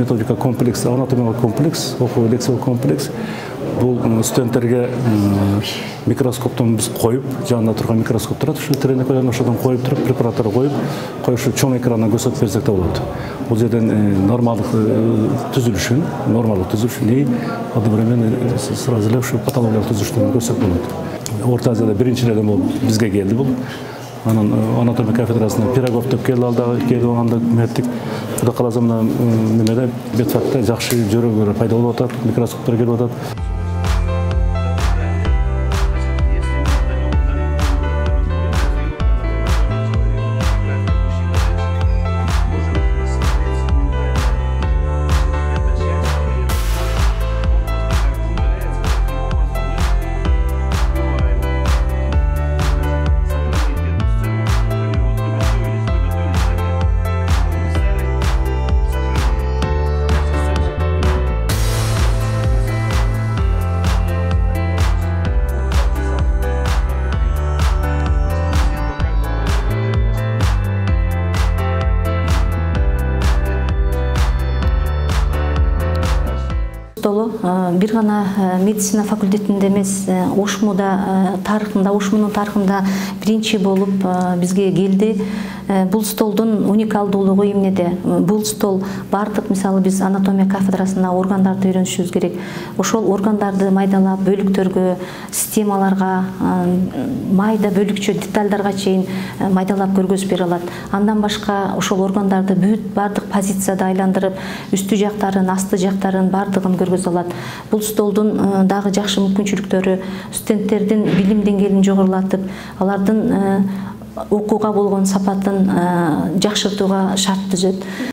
методика комплекс, анатомиялык комплекс, окуу лексиялык комплекс. Бул студенттерге микроскоптон биз коюп, жанында турган микроскоп турат, ушу тренокойдон ошодон коюп туруп, препараттар коюп, ушу чоң экрандан көрсөтүп берсек да болот. Бул жерден нормалдык түзүлүшүн, одновременно сразу эле ушу патологиялык түзүлүштөрүн көрсөк болот. Орто Азияда биринчилерден болуп бизге келди бул. Анан анатомия кафедрасына Пирогов деп келди, алда келип алганда меттик. Кудай кааласа мына немеде Бетфакта жакшы жөрөгөр пайда болуп атат, микроскоптор келип атат. Бир гана медицина факультетинде эмес, ошмуда тарыхында, ошмунун тарыхында биринчи болуп бизге келди. Бул столдун уникалдуулугу эмнеде? Бул стол бардык, мисалы биз анатомия кафедрасына органдарды үйрөнүшүбүз керек. Ошол органдарды майдалап, бөлүктөргө, системаларга, майда бөлүкчө детальдарга чейин майдалап көргөзүп бере алат. Андан башка ошол органдарды бүт бардык позицияда айландырып, үстү жактарын, асты жактарын бардыгын көргөзө алат. Бул столдун дагы жакшы мүмкүнчүлүктөрү студенттердин билим деңгээлин жогорулатып, алардын окууга болгон сапатын жакшыртууга шарт түзөт.